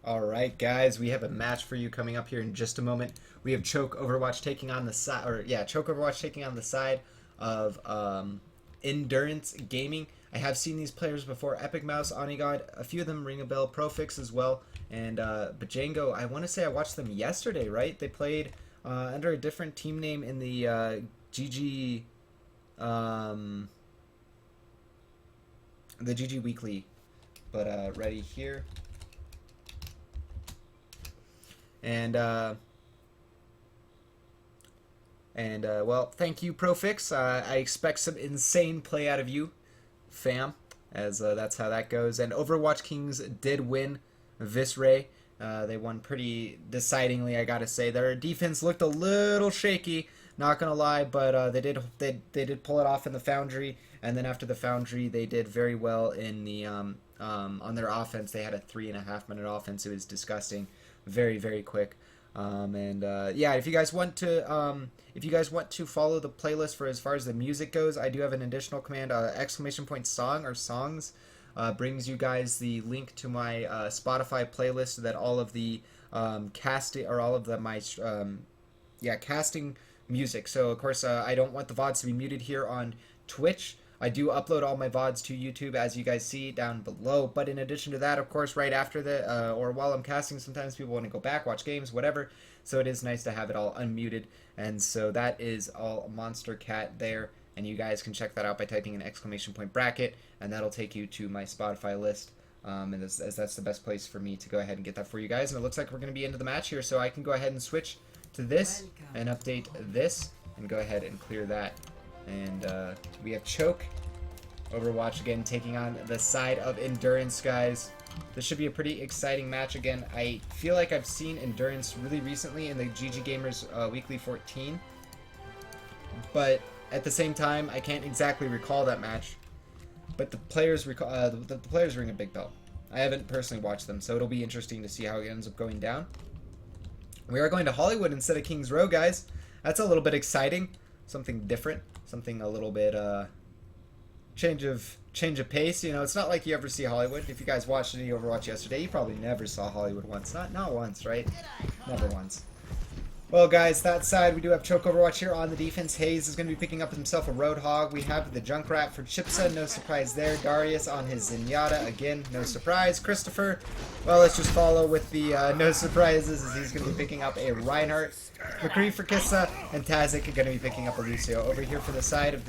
Alright guys, we have a match for you coming up here in just a moment. We have Choke.OW taking on the side, Choke.OW taking on the side of nDurance Gaming. I have seen these players before, Epic Mouse, Onigod, a few of them ring a bell, Profix as well, and Bajango, I want to say I watched them yesterday, right? They played under a different team name in the GG, the GG Weekly, but ready here. And well, thank you, Profix. I expect some insane play out of you, fam, as that's how that goes. And Overwatch Kings did win Visray. They won pretty decidingly, I gotta say. Their defense looked a little shaky, not gonna lie, but they did pull it off in the Foundry. And then after the Foundry, they did very well in the on their offense. They had a 3.5-minute offense. It was disgusting. Very, very quick. Yeah, if you guys want to follow the playlist for as far as the music goes, I do have an additional command, !song or songs, brings you guys the link to my Spotify playlist that all of the casting or all of the casting music. So of course I don't want the VODs to be muted here on Twitch. I do upload all my VODs to YouTube, as you guys see down below. But in addition to that, of course, right after the, or while I'm casting, sometimes people want to go back, watch games, whatever. So it is nice to have it all unmuted. And so that is all Monster Cat there. And you guys can check that out by typing an ! Bracket. And that'll take you to my Spotify list. And as that's the best place for me to go ahead and get that for you guys. And it looks like we're going to be into the match here. So I can go ahead and switch to this and update this. And go ahead and clear that. And we have Choke.OW again taking on the side of nDurance, guys. This should be a pretty exciting match again. I feel like I've seen nDurance really recently in the GG Gamers Weekly 14. But at the same time, I can't exactly recall that match. But the players the players ring a big bell. I haven't personally watched them, so it'll be interesting to see how it ends up going down. We are going to Hollywood instead of Kings Row, guys. That's a little bit exciting. Something different. Something a little bit change of pace. You know, it's not like you ever see Hollywood. If you guys watched any Overwatch yesterday, you probably never saw Hollywood once. Not once, right? Never once. Well, guys, that side we do have Choke.OW here on the defense. Hayes is going to be picking up himself a Roadhog. We have the Junkrat for Chipsa, no surprise there. Darius on his Zenyatta, again, no surprise. Christopher, well, let's just follow with the no surprises, as he's going to be picking up a Reinhardt. McCree for Kissa, and Tazik are going to be picking up a Lucio. Over here for the side of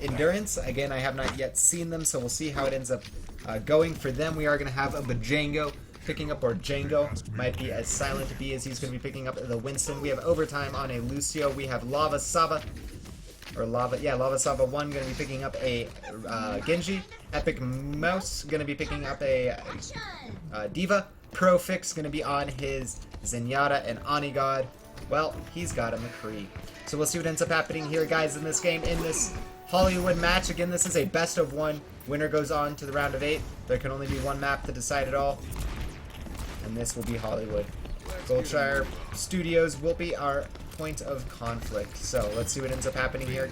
nDurance, again, I have not yet seen them, so we'll see how it ends up going for them. We are going to have a Bajango picking up, or Django, might be as silent to be as he's going to be picking up the Winston. We have Overtime on a Lucio. We have Lava Sava 1 going to be picking up a Genji. Epic Mouse going to be picking up a Diva. Profix going to be on his Zenyatta, and Onigod, well, he's got a McCree. So we'll see what ends up happening here, guys, in this game, in this Hollywood match. Again, this is a best of 1. Winner goes on to the round of 8. There can only be one map to decide it all. And this will be Hollywood. Goldshire Studios will be our point of conflict. So let's see what ends up happening here.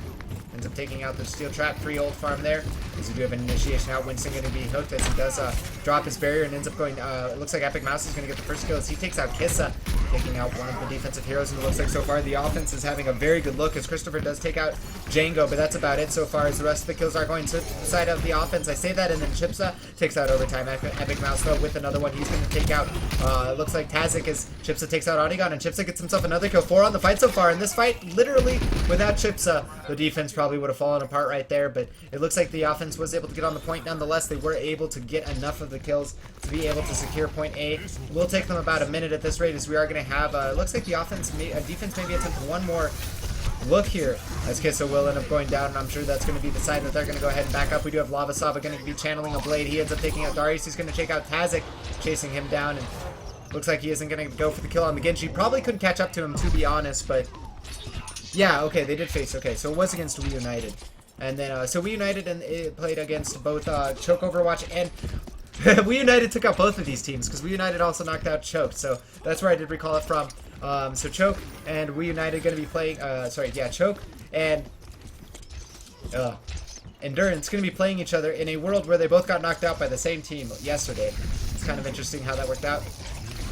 Ends up taking out the Steel Trap, free old farm there. As we do have an initiation out, Winston going to be hooked as he does drop his barrier and ends up going, it looks like Epic Mouse is going to get the first kill as he takes out Kissa, taking out one of the defensive heroes. And it looks like so far the offense is having a very good look as Christopher does take out Django, but that's about it so far as the rest of the kills are going to the side of the offense. I say that, and then Chipsa takes out Overtime. Epic Mouse though with another one. He's going to take out, it looks like Tazik as Chipsa takes out Onigod, and Chipsa gets himself another kill. 4 on the fight so far. In this fight, literally, without Chipsa, the defense probably would have fallen apart right there, but it looks like the offense was able to get on the point nonetheless. They were able to get enough of the kills to be able to secure point A. Will take them about a minute at this rate, as we are going to have, it looks like the defense maybe attempt one more look here, as Kissa will end up going down, and I'm sure that's going to be the side that they're going to go ahead and back up. We do have Lava Sava going to be channeling a blade. He ends up taking out Darius. He's going to take out Tazik, chasing him down, and looks like he isn't going to go for the kill on the Genji. Probably couldn't catch up to him, to be honest, but yeah, okay, they did face, okay, so it was against We United. And then, so We United and it played against both Choke.OW and We United took out both of these teams, because We United also knocked out Choke, so that's where I did recall it from. So Choke and We United going to be playing, Choke and nDurance going to be playing each other in a world where they both got knocked out by the same team yesterday. It's kind of interesting how that worked out.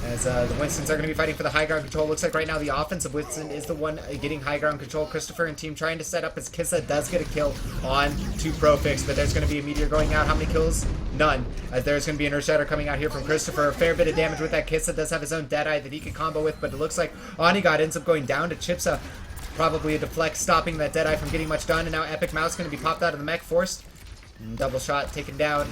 As the Winstons are going to be fighting for the high ground control. Looks like right now the offensive Winston is the one getting high ground control. Christopher and team trying to set up as Kissa does get a kill on to Profix, but there's going to be a meteor going out. How many kills? None. As there's going to be an Earth Shatter coming out here from Christopher. A fair bit of damage with that. Kissa does have his own Deadeye that he can combo with, but it looks like Onigod ends up going down to Chipsa. Probably a deflect, stopping that Deadeye from getting much done, and now Epic Mouse going to be popped out of the mech, forced. And double shot taken down,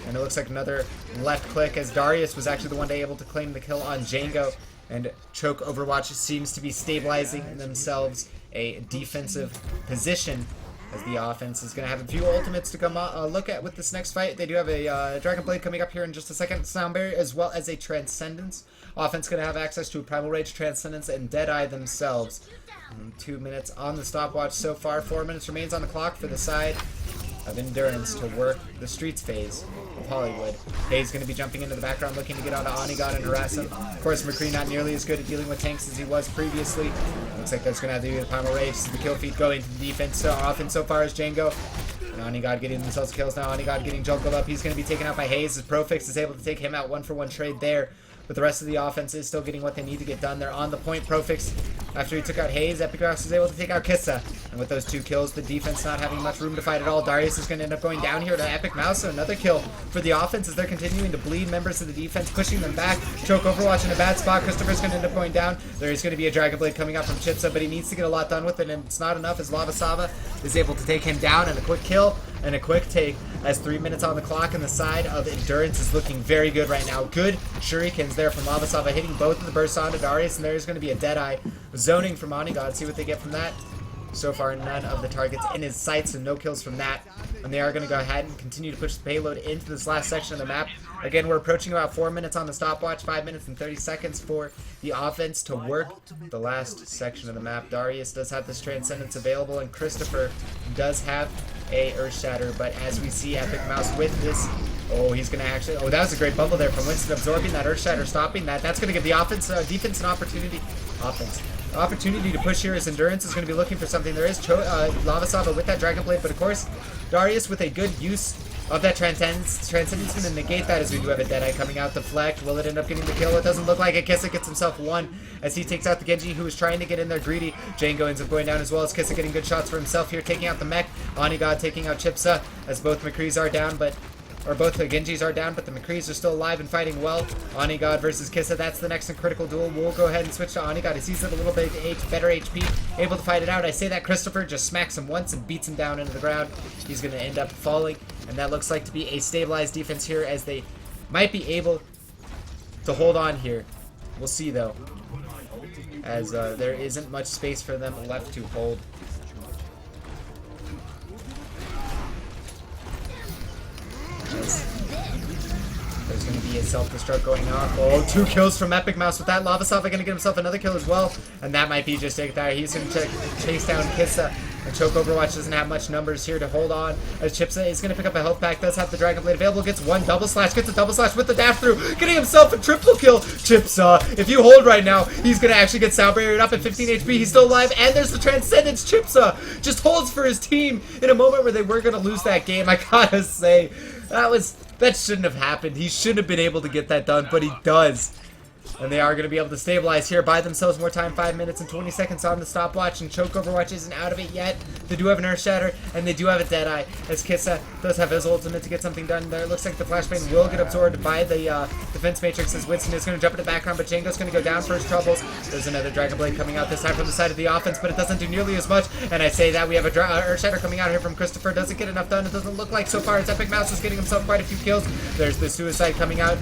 and it looks like another left click as Darius was actually the one able to claim the kill on Django, and Choke Overwatch seems to be stabilizing themselves a defensive position as the offense is going to have a few ultimates to come look at with this next fight. They do have a Dragon Blade coming up here in just a second, Sound Barrier, as well as a Transcendence. Offense going to have access to a Primal Rage, Transcendence, and Deadeye themselves. 2 minutes on the stopwatch so far. 4 minutes remains on the clock for the side of nDurance to work the streets phase of Hollywood. Hayes going to be jumping into the background looking to get onto Onigod and harass him. Of course, McCree not nearly as good at dealing with tanks as he was previously. Looks like that's going to have to do with Primal Rage. The kill feed going to the defense so often so far as Django. And Onigod getting themselves kills now. Onigod getting juggled up. He's going to be taken out by Hayes as Profix is able to take him out 1-for-1 trade there. But the rest of the offense is still getting what they need to get done. They're on the point. Profix, after he took out Hayes, Epic Mouse was able to take out Kissa. And with those 2 kills, the defense not having much room to fight at all. Darius is going to end up going down here to Epic Mouse. So another kill for the offense as they're continuing to bleed members of the defense, pushing them back. Choke Overwatch in a bad spot. Christopher's going to end up going down. There is going to be a Dragon Blade coming out from Chipsa, but he needs to get a lot done with it, and it's not enough as Lava Sava is able to take him down, and a quick kill and a quick take as 3 minutes on the clock, and the side of nDurance is looking very good right now. Good shurikens there from Lava Sava, hitting both of the bursts onto Darius, and there's going to be a Deadeye zoning from Onigod. See what they get from that. So far, none of the targets in his sights, and no kills from that. And they are going to go ahead and continue to push the payload into this last section of the map. Again, we're approaching about 4 minutes on the stopwatch, 5 minutes and 30 seconds for the offense to work the last section of the map. Darius does have this Transcendence available, and Christopher does have a Earth Shatter, but as we see Epic Mouse with this, oh, he's going to actually, oh, that was a great bubble there from Winston, absorbing that Earth Shatter, stopping that. That's going to give the offense, defense an opportunity. Opportunity to push here as nDurance is going to be looking for something. There is Lava Sava with that Dragon Blade, but of course, Darius with a good use of that Transcendence. Transcendence is going to negate that as we do have a Deadeye coming out. Deflect. Will it end up getting the kill? It doesn't look like it. Kissa gets himself one as he takes out the Genji, who is trying to get in there greedy. Django ends up going down as well as Kissa getting good shots for himself here, taking out the mech. Onigod taking out Chipsa as both McCrees are down, both the Genjis are down, but the McCrees are still alive and fighting well. Onigod versus Kissa, that's the next and critical duel. We'll go ahead and switch to Onigod as he's at a little bit better HP, able to fight it out. I say that Christopher just smacks him once and beats him down into the ground. He's going to end up falling, and that looks like to be a stabilized defense here as they might be able to hold on here. We'll see, though, as there isn't much space for them left to hold. There's going to be a self-destruct going on. Oh, 2 kills from Epic Mouse with that. Lava Sava going to get himself another kill as well. And that might be just take that. He's going to chase down Kissa. And Choke Overwatch doesn't have much numbers here to hold on. As Chipsa is going to pick up a health pack. Does have the Dragon Blade available. Gets one double slash. Gets a double slash with the dash through. Getting himself a triple kill. Chipsa, if you hold right now, he's going to actually get sound barriered up at 15 HP. He's still alive. And there's the Transcendence. Chipsa just holds for his team in a moment where they were going to lose that game. I gotta say, that shouldn't have happened. He shouldn't have been able to get that done, but he does. And they are going to be able to stabilize here, buy themselves more time, 5 minutes and 20 seconds on the stopwatch, and Choke Overwatch isn't out of it yet. They do have an Earth Shatter, and they do have a Deadeye, as Kissa does have his ultimate to get something done there. It looks like the Flashbang will get absorbed by the Defense Matrix, as Winston is going to jump in the background, but Django's going to go down for his troubles. There's another Dragon Blade coming out, this time from the side of the offense, but it doesn't do nearly as much. And I say that we have a Earth Shatter coming out here from Christopher. Doesn't get enough done. It doesn't look like so far as Epic Mouse is getting himself quite a few kills. There's the Suicide coming out.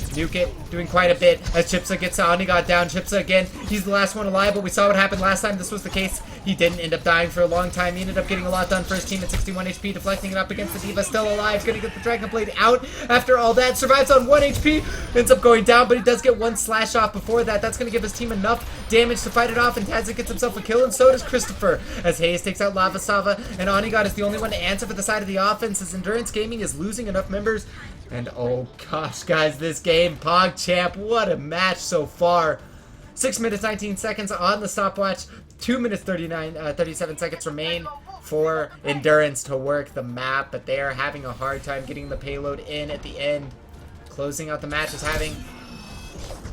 Nuke it, doing quite a bit as Chipsa gets Onigod down. Chipsa again, he's the last one alive, but we saw what happened last time this was the case. He didn't end up dying for a long time. He ended up getting a lot done for his team at 61 HP, deflecting it up against the D.Va, still alive. Gonna get the Dragon Blade out after all that. Survives on 1 HP, ends up going down, but he does get one slash off before that. That's gonna give his team enough damage to fight it off, and Tazza gets himself a kill, and so does Christopher, as Hayes takes out Lava Sava, and Onigod is the only one to answer for the side of the offense, as nDurance Gaming is losing enough members. And oh gosh, guys, this game, PogChamp, what a match so far. 6 minutes, 19 seconds on the stopwatch. 2 minutes, 37 seconds remain for nDurance to work the map, but they are having a hard time getting the payload in at the end. closing out the match is having.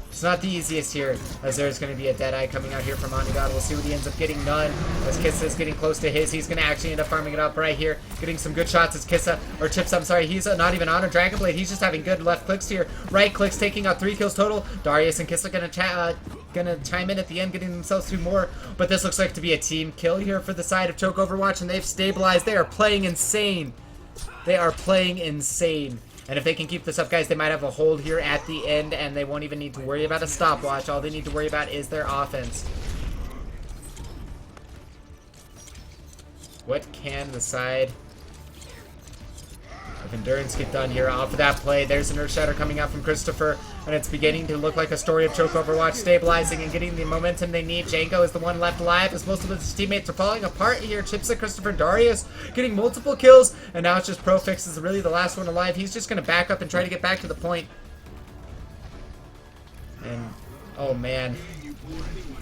It's not the easiest here, as there's going to be a Deadeye coming out here from nDurance. We'll see what he ends up getting. None. As Kissa is getting close to his, he's going to actually end up farming it up right here. Getting some good shots as Kissa, or Chips, I'm sorry, he's not even on a Dragon Blade. He's just having good left clicks here. Right clicks, taking out 3 kills total. Darius and Kissa going to chime in at the end, getting themselves 2 more. But this looks like to be a team kill here for the side of Choke Overwatch, and they've stabilized. They are playing insane. They are playing insane. And if they can keep this up, guys, they might have a hold here at the end, and they won't even need to worry about a stopwatch. All they need to worry about is their offense. What can the side of nDurance get done here off of that play? There's an Earth Shatter coming out from Christopher, and it's beginning to look like a story of Choke Overwatch stabilizing and getting the momentum they need. Django is the one left alive as most of his teammates are falling apart here. Chipsa, Christopher, Darius getting multiple kills, and now it's just Profix is really the last one alive. He's just going to back up and try to get back to the point. And, oh man.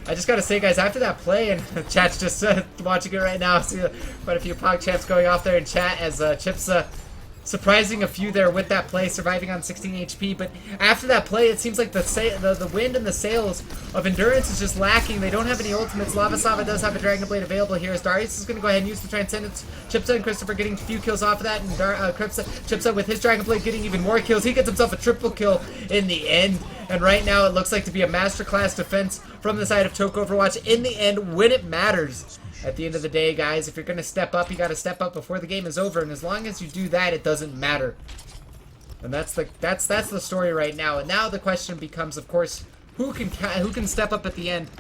I just gotta say, guys, after that play, and chat's just watching it right now, I see quite a few Pog champs going off there in chat as Chipsa surprising a few there with that play, surviving on 16 HP. But after that play, it seems like the wind and the sails of nDurance is just lacking. They don't have any ultimates. Lava Sava does have a Dragon Blade available here, as Darius is going to go ahead and use the Transcendence. Chipsa and Christopher getting a few kills off of that, and Chipsa with his Dragon Blade getting even more kills. He gets himself a triple kill in the end. And right now, it looks like to be a masterclass defense from the side of Choke Overwatch in the end when it matters. At the end of the day, guys, if you're going to step up, you got to step up before the game is over. And as long as you do that, it doesn't matter. And that's the story right now. And now the question becomes, of course, who can step up at the end?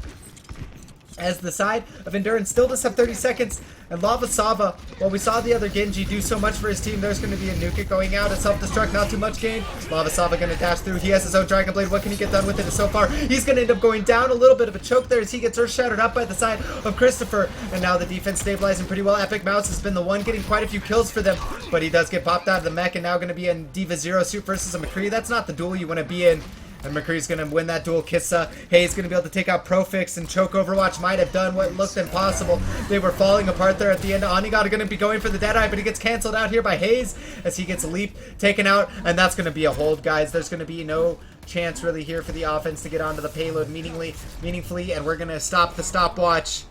As the side of nDurance still does have 30 seconds, and Lava Sava, while we saw the other Genji do so much for his team, there's going to be a Nuka going out, a self-destruct, not too much gain. Lava Sava going to dash through. He has his own Dragon Blade. What can he get done with it so far? He's going to end up going down. A little bit of a choke there as he gets Earth Shattered up by the side of Christopher. And now the defense stabilizing pretty well. Epic Mouse has been the one getting quite a few kills for them, but he does get popped out of the mech, and now going to be in Diva Zero suit versus a McCree. That's not the duel you want to be in. And McCree's going to win that duel. Kissa, Hayes going to be able to take out Profix, and Choke Overwatch might have done what looked impossible. They were falling apart there at the end. Onigot going to be going for the Deadeye, but he gets canceled out here by Hayes as he gets Leap taken out, and that's going to be a hold, guys. There's going to be no chance really here for the offense to get onto the payload meaningfully, and we're going to stop the stopwatch.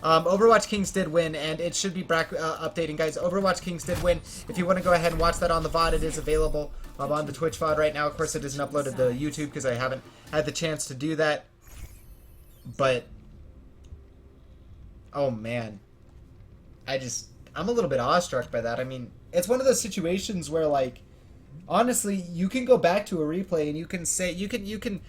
Overwatch Kings did win, and it should be updating, guys. Overwatch Kings did win. If you want to go ahead and watch that on the VOD, it is available on the Twitch VOD right now. Of course, it isn't uploaded to YouTube because I haven't had the chance to do that. But, oh man, I'm a little bit awestruck by that. I mean, it's one of those situations where, like, honestly, you can go back to a replay and you can say you can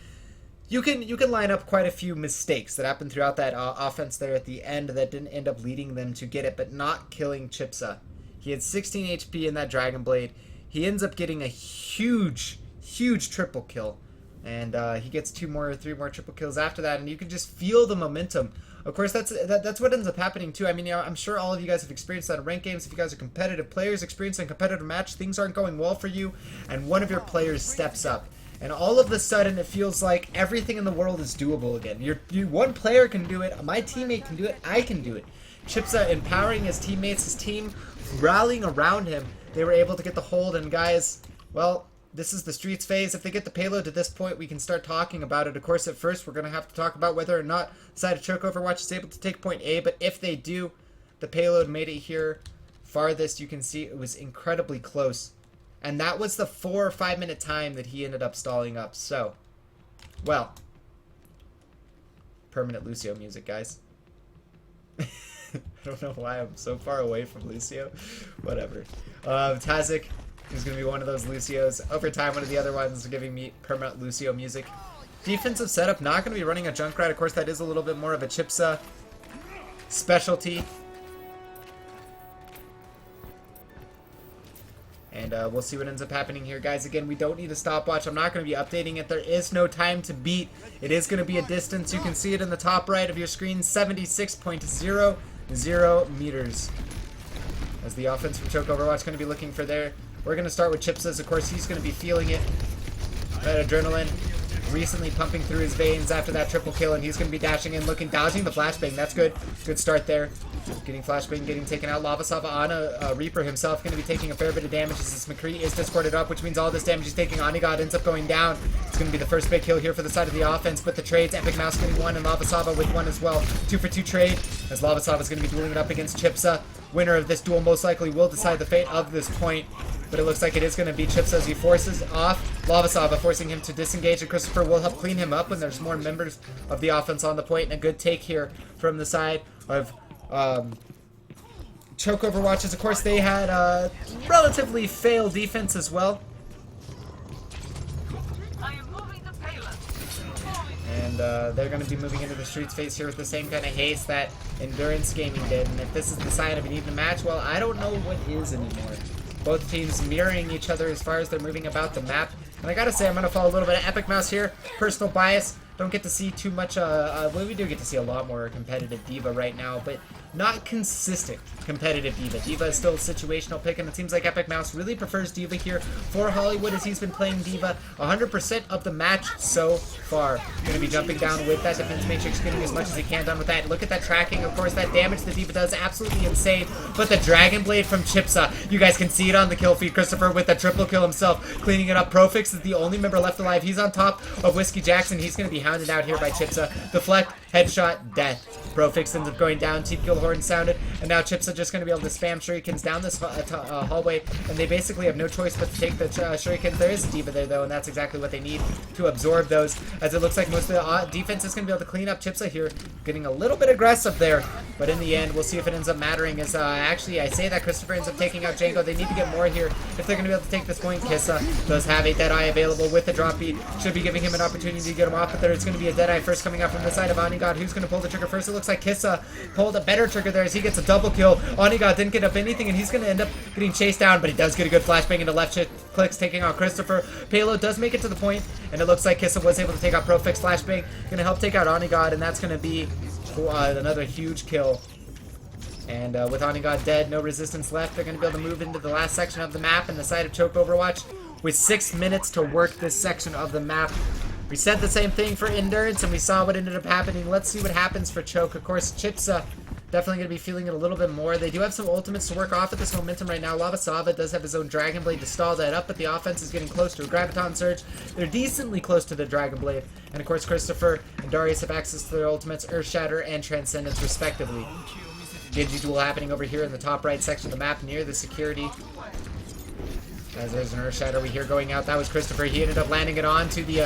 line up quite a few mistakes that happened throughout that offense there at the end that didn't end up leading them to get it, but not killing Chipsa. He had 16 HP in that Dragon Blade. He ends up getting a huge triple kill, and he gets 3 more triple kills after that, and you can just feel the momentum. Of course, that's what ends up happening too. I mean, you know, I'm sure all of you guys have experienced that in ranked games. If you guys are competitive players, experiencing a competitive match, things aren't going well for you, and one of your players steps up. And all of a sudden, it feels like everything in the world is doable again. One player can do it, my teammate can do it, I can do it. Chipsa empowering his teammates, his team rallying around him. They were able to get the hold, and guys, well, this is the streets phase. If they get the payload to this point, we can start talking about it. Of course, at first, we're going to have to talk about whether or not the side of Choke Overwatch is able to take point A, but if they do, the payload made it here farthest. You can see it was incredibly close. And that was the 4 or 5 minute time that he ended up stalling up. So, well, permanent Lucio music, guys. I don't know why I'm so far away from Lucio. Whatever. Tazik is going to be one of those Lucios. Over time, one of the other ones is giving me permanent Lucio music. Defensive setup, not going to be running a Junkrat. Of course, that is a little bit more of a Chipsa specialty. And we'll see what ends up happening here, guys. Again, we don't need a stopwatch. I'm not going to be updating it. There is no time to beat. It is going to be a distance. You can see it in the top right of your screen, 76.00 meters. As the offense from Choke Overwatch going to be looking for there. We're going to start with Chipsa's. Of course, he's going to be feeling it. That adrenaline. recently pumping through his veins after that triple kill, and he's going to be dashing in, dodging the flashbang. That's good. Good start there. Getting flashbang, getting taken out. Lavasava on a Reaper himself, going to be taking a fair bit of damage as this McCree is discorded up, which means all this damage he's taking. Onigod ends up going down. It's going to be the first big kill here for the side of the offense, but the trades, Epic Mouse getting one, and Lavasava with one as well. 2-for-2 trade, as Lavasava is going to be dueling it up against Chipsa. Winner of this duel most likely will decide the fate of this point, but it looks like it is going to be Chipsa as he forces off Lavasava, forcing him to disengage, and Christopher will help clean him up when there's more members of the offense on the point, and a good take here from the side of Choke Overwatches. Of course, they had a relatively failed defense as well. And they're going to be moving into the streets phase here with the same kind of haste that nDurance Gaming did. And if this is the sign of an even match, well, I don't know what is anymore. Both teams mirroring each other as far as they're moving about the map. And I gotta say, I'm going to follow a little bit of Epic Mouse here. Personal bias. Don't get to see too much, well, we do get to see a lot more competitive D.Va right now, but not consistent competitive D.Va. D.Va is still a situational pick, and it seems like Epic Mouse really prefers D.Va here for Hollywood as he's been playing D.Va 100% of the match so far. Going to be jumping down with that defense matrix, getting as much as he can done with that. Look at that tracking, of course, that damage that D.Va does, absolutely insane. But the Dragon Blade from Chipsa, you guys can see it on the kill feed. Christopher with the triple kill himself, cleaning it up. Profix is the only member left alive. He's on top of Whiskey Jackson. He's going to be hounded out here by Chipsa. Deflect, headshot, death. Profix ends up going down, Teep Kill Horn sounded, and now Chipsa just going to be able to spam shurikens down this hallway, and they basically have no choice but to take the shurikens. There is a D.Va there, though, and that's exactly what they need to absorb those, as it looks like most of the defense is going to be able to clean up Chipsa here, getting a little bit aggressive there, but in the end, we'll see if it ends up mattering, as actually, I say that Christopher ends up taking out Django. They need to get more here if they're going to be able to take this point. Kissa does have a Deadeye available with the drop beat, should be giving him an opportunity to get him off, but there's going to be a Deadeye first coming out from the side of Onigod. Who's going to pull the trigger first? It looks like Kissa pulled a better trigger there as he gets a double kill. Onigod didn't get up anything, and he's going to end up getting chased down, but he does get a good flashbang into left clicks, taking out Christopher. Payload does make it to the point, and it looks like Kissa was able to take out Profix. Flashbang going to help take out Onigod, and that's going to be another huge kill. And with Onigod dead, no resistance left, they're going to be able to move into the last section of the map and the side of Choke Overwatch with 6 minutes to work this section of the map. We said the same thing for nDurance, and we saw what ended up happening. Let's see what happens for Choke. Of course, Chipsa definitely going to be feeling it a little bit more. They do have some ultimates to work off at this momentum right now. Lavasava does have his own Dragon Blade to stall that up, but the offense is getting close to a Graviton Surge. They're decently close to the Dragon Blade. And of course, Christopher and Darius have access to their ultimates, Earthshatter and Transcendence, respectively. Genji duel happening over here in the top right section of the map near the security. As there's an Earthshatter we hear going out. That was Christopher. He ended up landing it on to the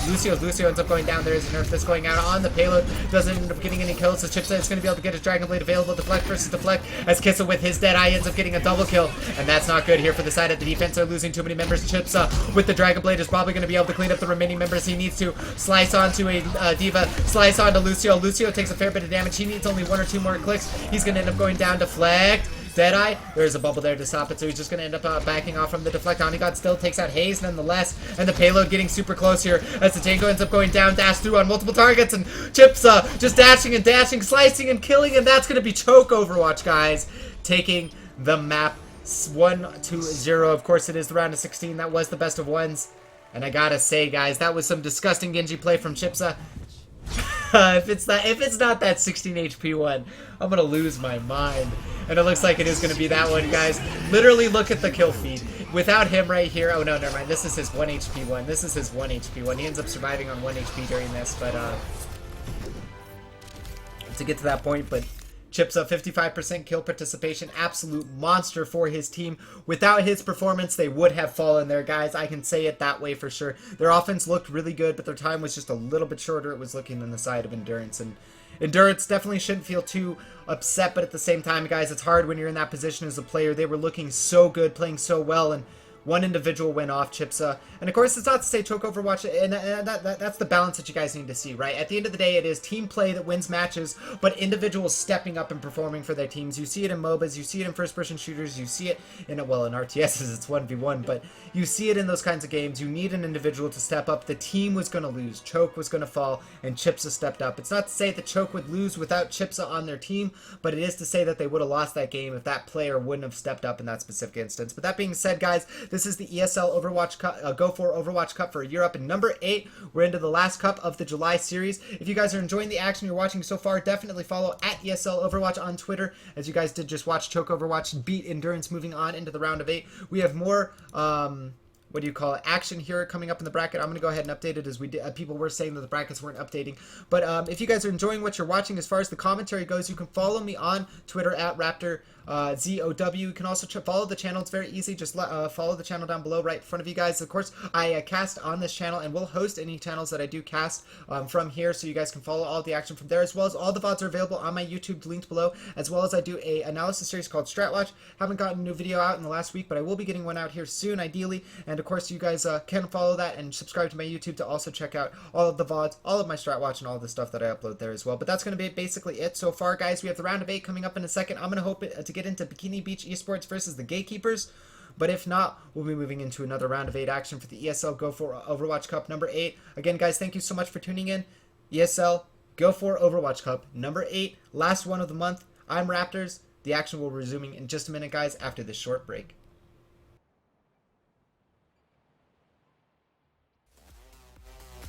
Lucio. Lucio ends up going down. There's an Earth that's going out on the payload. Doesn't end up getting any kills. So Chipsa is going to be able to get his Dragon Blade available. Deflect versus Deflect. As Kissa with his Deadeye ends up getting a double kill. And that's not good here for the side of the defense. They're losing too many members. Chipsa with the Dragon Blade is probably going to be able to clean up the remaining members. He needs to slice onto a D.Va. Slice onto Lucio. Lucio takes a fair bit of damage. He needs only 1 or 2 more clicks. He's going to end up going down. Deflect. Deadeye, there's a bubble there to stop it, so he's just going to end up backing off from the deflect. Onigod still takes out Haze nonetheless, and the payload getting super close here as the Django ends up going down, dash through on multiple targets, and Chipsa just dashing and dashing, slicing and killing, and that's going to be Choke Overwatch, guys, taking the map 1-0. Of course, it is the round of 16. That was the best of ones, and I gotta say, guys, that was some disgusting Genji play from Chipsa. If it's not that 16 HP one, I'm gonna lose my mind. And it looks like it is gonna be that one, guys. Literally look at the kill feed. Without him right here, oh no, never mind. This is his 1 HP one. This is his 1 HP one. He ends up surviving on 1 HP during this, but to get to that point, but Chipsa 55% kill participation, absolute monster for his team. Without his performance, they would have fallen there, guys. I can say it that way for sure. Their offense looked really good, but their time was just a little bit shorter. It was looking on the side of nDurance, and nDurance definitely shouldn't feel too upset, but at the same time, guys, it's hard when you're in that position as a player. They were looking so good, playing so well, and one individual went off, Chipsa. And of course, it's not to say Choke Overwatch, and that's the balance that you guys need to see, right? At the end of the day, it is team play that wins matches, but individuals stepping up and performing for their teams. You see it in MOBAs, you see it in first-person shooters, you see it in, well, in RTSs, it's 1v1, but you see it in those kinds of games. You need an individual to step up. The team was going to lose. Choke was going to fall, and Chipsa stepped up. It's not to say that Choke would lose without Chipsa on their team, but it is to say that they would have lost that game if that player wouldn't have stepped up in that specific instance. But that being said, guys, This is the ESL Overwatch Cup, Go4 Overwatch Cup for Europe. And number 8, we're into the last cup of the July series. If you guys are enjoying the action you're watching so far, definitely follow at ESL Overwatch on Twitter, as you guys did just watch Choke.OW beat nDurance moving on into the round of 8. We have more action here coming up in the bracket. I'm going to go ahead and update it, as we did. People were saying that the brackets weren't updating. But if you guys are enjoying what you're watching as far as the commentary goes, you can follow me on Twitter at RaptorZOW. You can also follow the channel. It's very easy. Just follow the channel down below right in front of you guys. Of course, I cast on this channel and will host any channels that I do cast from here, so you guys can follow all the action from there, as well as all the VODs are available on my YouTube linked below, as well as I do a analysis series called StratWatch. Haven't gotten a new video out in the last week, but I will be getting one out here soon, ideally. And of course, you guys can follow that and subscribe to my YouTube to also check out all of the VODs, all of my StratWatch, and all of the stuff that I upload there as well. But that's going to be basically it so far, guys. We have the round of 8 coming up in a second. I'm going to hope to get into Bikini Beach Esports versus the Gatekeepers. But if not, we'll be moving into another round of 8 action for the ESL Go4 Overwatch Cup number 8. Again, guys, thank you so much for tuning in. ESL Go4 Overwatch Cup number 8, last one of the month. I'm RaptorZ. The action will be resuming in just a minute, guys, after this short break.